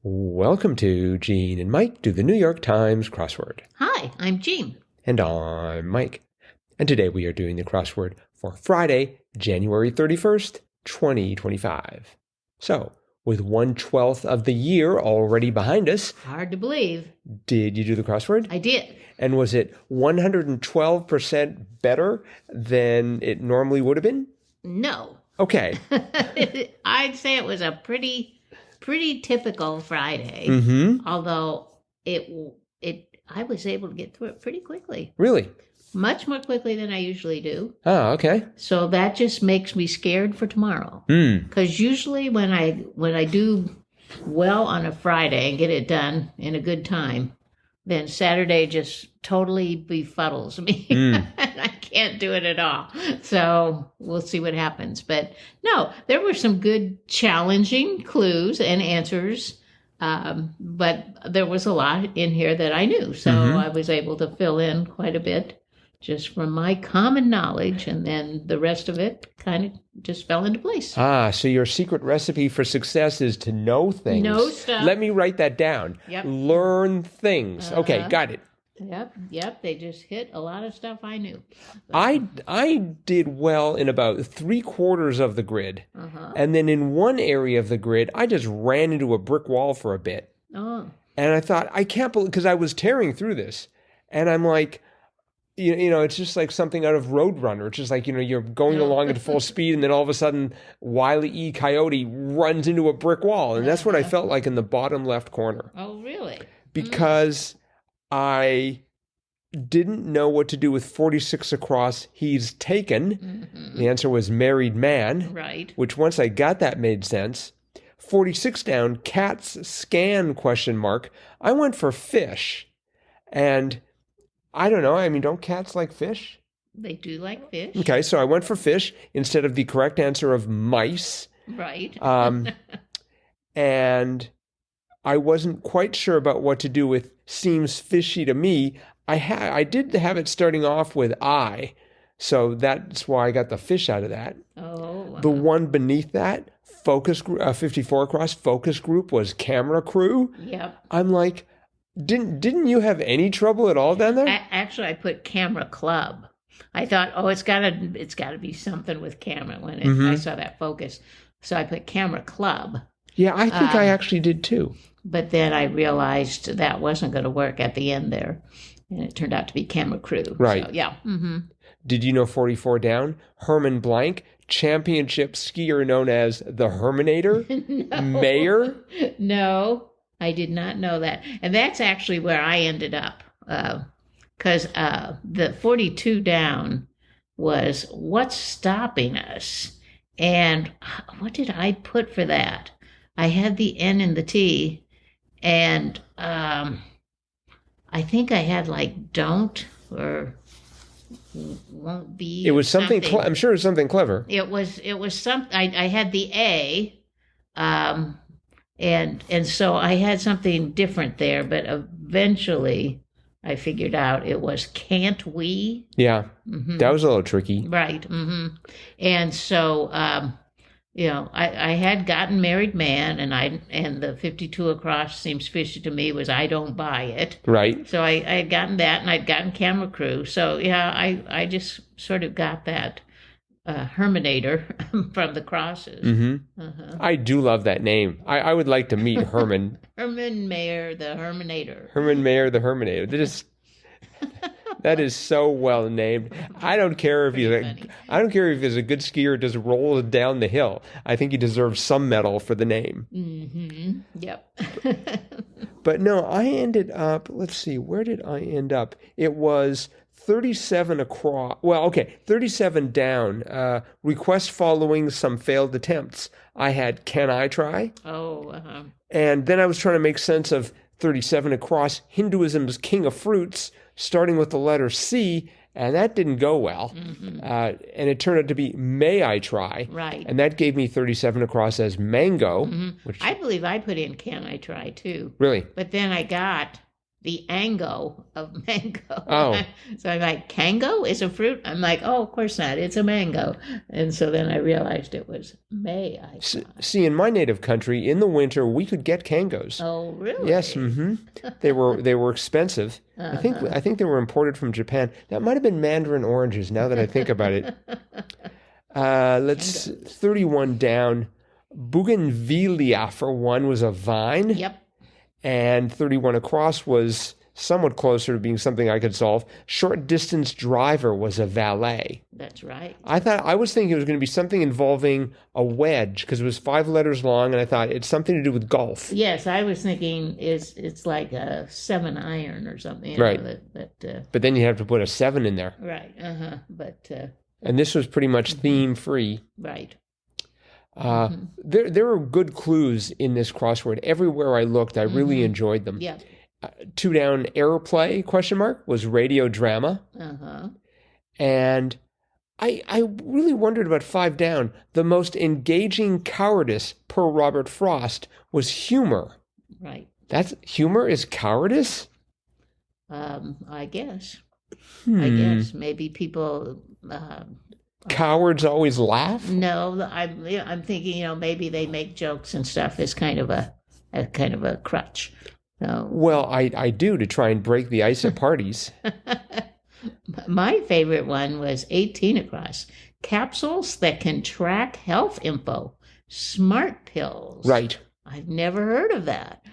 Welcome to Gene and Mike do the New York Times crossword. Hi, I'm Jean. And I'm Mike. And today we are doing the crossword for Friday, January 31st, 2025. So, with 1/12 of the year already behind us. Hard to believe. Did you do the crossword? I did. And was it 112% better than it normally would have been? No. Okay. I'd say it was a pretty typical Friday. Mm-hmm. Although I was able to get through it pretty quickly. Really? Much more quickly than I usually do. Oh, okay. So that just makes me scared for tomorrow. Because usually when I do well on a Friday and get it done in a good time, then Saturday just totally befuddles me. And I can't do it at all. So we'll see what happens. But no, there were some good challenging clues and answers. But there was a lot in here that I knew. So I was able to fill in quite a bit just from my common knowledge. And then the rest of it kind of just fell into place. Ah, so your secret recipe for success is to know things. Know stuff. Let me write that down. Yep. Learn things. Okay, got it. Yep. They just hit a lot of stuff I knew. I did well in about 3/4 of the grid. And then in one area of the grid, I just ran into a brick wall for a bit. Oh. And I thought, I can't believe, because I was tearing through this. And I'm like, you know, it's just like something out of Roadrunner. It's just like, you know, you're going along at full speed and then all of a sudden Wile E. Coyote runs into a brick wall. And that's what I felt like in the bottom left corner. Oh, really? Because I didn't know what to do with 46 across, he's taken. The answer was married man. Right. Which once I got that made sense. 46 down, cats scan ? I went for fish. And I don't know. I mean, don't cats like fish? They do like fish. Okay, so I went for fish instead of the correct answer of mice. Right. And I wasn't quite sure about what to do with seems fishy to me. I did have it starting off with I, so that's why I got the fish out of that. Oh. Wow. The one beneath that, focus 54 across, focus group was camera crew. Yep. I'm like, didn't you have any trouble at all down there? Actually, I put camera club. I thought, it's gotta be something with camera when I saw that focus. So I put camera club. Yeah, I think I actually did too. But then I realized that wasn't going to work at the end there. And it turned out to be camera crew. Right. So, yeah. Did you know 44 down? Herman Blank, championship skier known as the Herminator, mayor. No. I did not know that. And that's actually where I ended up. Because the 42 down was what's stopping us. And what did I put for that? I had the N and the T. And I think I had like don't or won't be. It was something. I'm sure it was something clever. It was something. I had the A. And so I had something different there, but eventually I figured out it was can't we? Yeah, that was a little tricky. Right. And so, I had gotten married man, and the 52 across seems fishy to me was I don't buy it. Right. So I had gotten that, and I'd gotten camera crew. So yeah, I just sort of got that. Herminator from the crosses. I do love that name. I would like to meet Herman. Herman Mayer, the Herminator. Herman Mayer, the Herminator. That is so well named. I don't care if he's a good skier or just rolls down the hill. I think he deserves some medal for the name. Yep. But no, I ended up. Let's see, where did I end up? It was 37 across. Well, okay, 37 down. Request following some failed attempts. I had can I try? And then I was trying to make sense of 37 across, Hinduism's king of fruits, starting with the letter C, and that didn't go well. And it turned out to be may I try? Right. And that gave me 37 across as mango. Which I believe I put in can I try too. Really? But then I got the ango of mango. Oh. So I'm like, kango is a fruit? I'm like, oh, of course not. It's a mango. And so then I realized it was May, I thought. See, in my native country, in the winter, we could get kangos. Oh, really? Yes, they were expensive. I think they were imported from Japan. That might have been mandarin oranges. Now that I think about it, let's 31 down. Bougainvillea for one was a vine. Yep. And 31 across was somewhat closer to being something I could solve. Short distance driver was a valet. That's right. I was thinking it was going to be something involving a wedge because it was 5 letters long, and I thought it's something to do with golf. Yes, I was thinking it's like a 7 iron or something. Right. But then you have to put a 7 in there. Right. But and this was pretty much theme free. right. There are good clues in this crossword. Everywhere I looked, I really enjoyed them. Yeah. 2 down, airplay, was radio drama. And I really wondered about 5 down. The most engaging cowardice, per Robert Frost, was humor. Right. Humor is cowardice? I guess. I guess maybe people. Cowards always laugh? No, I'm thinking, maybe they make jokes and stuff as kind of a crutch. So. Well, I do, to try and break the ice at parties. My favorite one was 18 across. Capsules that can track health info. SMARTPILLs. Right. I've never heard of that.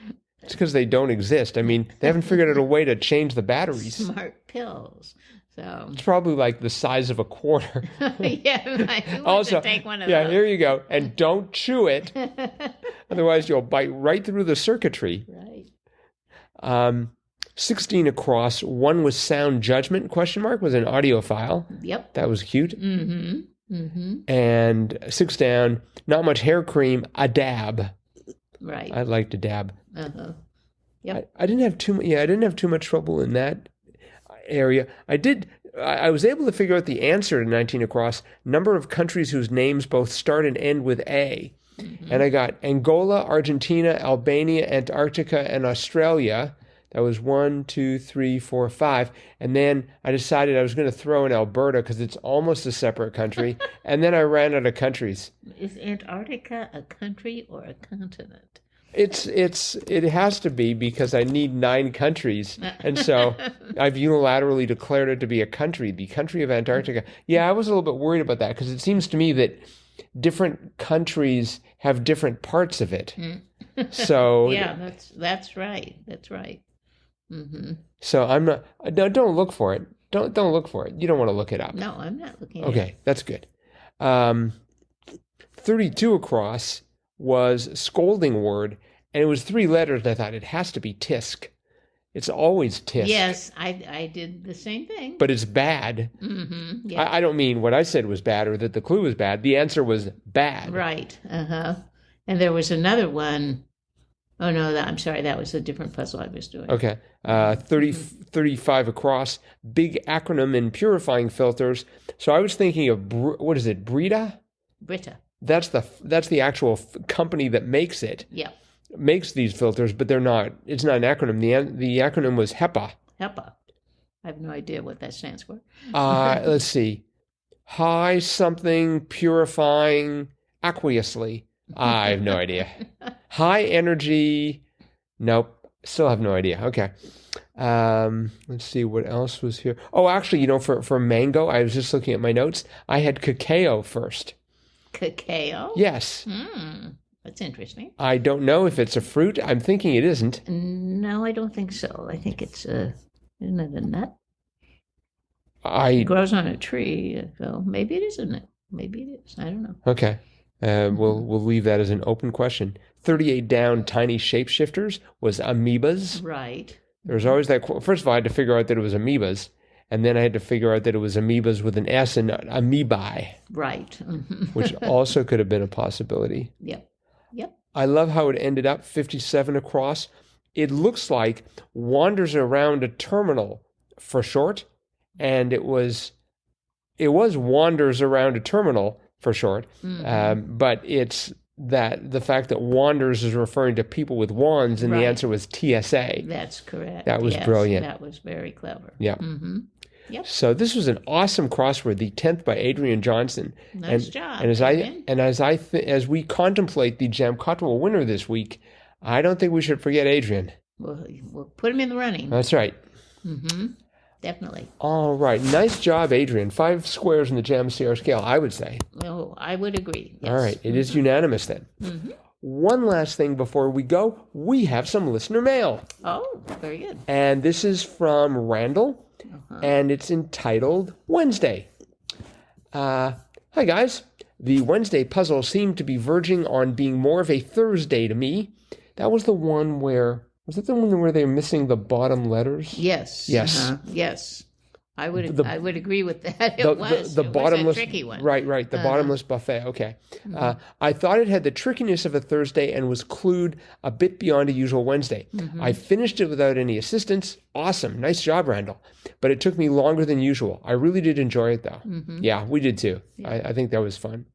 It's because they don't exist. I mean, they haven't figured out a way to change the batteries. SMARTPILLs. So it's probably like the size of a quarter. Yeah. Also, take one of those. Here you go. And don't chew it. Otherwise, you'll bite right through the circuitry. Right. 16 across. One was sound judgment, was an audio file. Yep. That was cute. Mm-hmm. And 6 down, not much hair cream, a dab. Right. I liked a dab. Yep. I didn't have too much trouble in that area. I was able to figure out the answer to 19 across, number of countries whose names both start and end with A. And I got Angola, Argentina, Albania, Antarctica, and Australia. That was 1, 2, 3, 4, 5. And then I decided I was going to throw in Alberta because it's almost a separate country. And then I ran out of countries. Is Antarctica a country or a continent? It has to be because I need 9 countries. And so I've unilaterally declared it to be a country, the country of Antarctica. Yeah, I was a little bit worried about that because it seems to me that different countries have different parts of it. So yeah, that's right. That's right. So I'm not. No, don't look for it. Don't look for it. You don't want to look it up. No, I'm not looking. Okay, that's good. 32 across was scolding word, and it was 3 letters. And I thought it has to be tisk. It's always tisk. Yes, I did the same thing. But it's bad. Yeah. I don't mean what I said was bad or that the clue was bad. The answer was bad. Right. And there was another one. Oh, no, I'm sorry. That was a different puzzle I was doing. Okay. 35 across. Big acronym in purifying filters. So I was thinking of, what is it, Brita? That's the actual company that makes it. Yeah. Makes these filters, but they're not. It's not an acronym. The acronym was HEPA. HEPA. I have no idea what that stands for. Let's see. High something purifying aqueously. I have no idea. High energy. Nope. Still have no idea. Okay. Let's see what else was here. Oh, actually, for mango, I was just looking at my notes. I had cacao first. Cacao? Yes. That's interesting. I don't know if it's a fruit. I'm thinking it isn't. No, I don't think so. I think it's isn't it a nut? It grows on a tree, so maybe it is a nut. Maybe it is. I don't know. Okay. We'll leave that as an open question. 38 down, tiny shapeshifters was amoebas. Right. There's always that. First of all, I had to figure out that it was amoebas. And then I had to figure out that it was amoebas with an S and not amoebae. Right. Which also could have been a possibility. Yep. I love how it ended up 57 across. It looks like wanders around a terminal for short. And it was wanders around a terminal for short. But it's that the fact that wanders is referring to people with wands, and the answer was TSA. That's correct. That was brilliant. That was very clever. Yeah. Mm-hmm. Yep. So this was an awesome crossword, the 10th by Adrian Johnson. Nice job. And as we contemplate the Jam Cottrell winner this week, I don't think we should forget Adrian. We'll put him in the running. That's right. Mm-hmm. Definitely. All right. Nice job, Adrian. 5 squares in the Jam CR scale, I would say. Oh, I would agree. Yes. All right. It is unanimous then. Mm-hmm. One last thing before we go. We have some listener mail. Oh, very good. And this is from Randall. And it's entitled Wednesday. Hi, guys. The Wednesday puzzle seemed to be verging on being more of a Thursday to me. That was the one where... Was it the one where they're missing the bottom letters? Yes. Yes. Yes. I would agree with that. It was a tricky one. Right. The bottomless buffet. Okay. I thought it had the trickiness of a Thursday and was clued a bit beyond a usual Wednesday. I finished it without any assistance. Awesome. Nice job, Randall. But it took me longer than usual. I really did enjoy it, though. Yeah, we did too. Yeah. I think that was fun.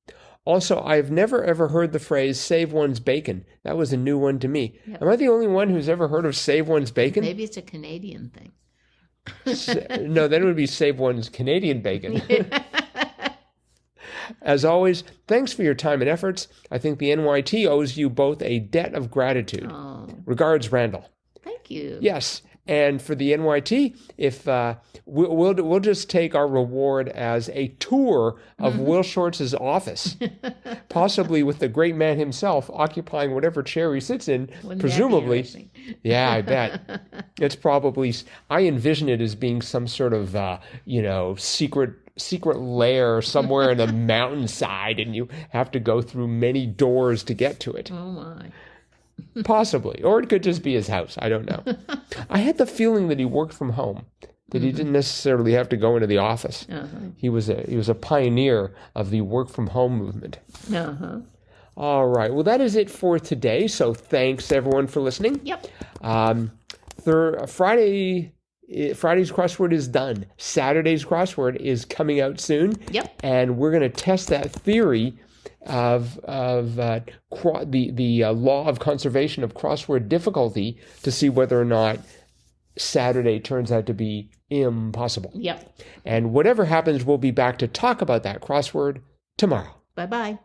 Also, I've never ever heard the phrase save one's bacon. That was a new one to me. Yep. Am I the only one who's ever heard of save one's bacon? Maybe it's a Canadian thing. No, then it would be save one's Canadian bacon. As always, thanks for your time and efforts. I think the NYT owes you both a debt of gratitude. Oh. Regards, Randall. Thank you. Yes. And for the NYT, if we'll just take our reward as a tour of Will Shortz's office, possibly with the great man himself occupying whatever chair he sits in. Wouldn't presumably. Yeah, I bet. It's probably. I envision it as being some sort of secret lair somewhere in a mountainside, and you have to go through many doors to get to it. Oh my. Possibly. Or it could just be his house. I don't know. I had the feeling that he worked from home, that he didn't necessarily have to go into the office. He was a pioneer of the work from home movement. All right. Well, that is it for today. So thanks everyone for listening. Yep. Friday's crossword is done. Saturday's crossword is coming out soon. Yep. And we're going to test that theory of the law of conservation of crossword difficulty to see whether or not Saturday turns out to be impossible. Yep. And whatever happens, we'll be back to talk about that crossword tomorrow. Bye-bye.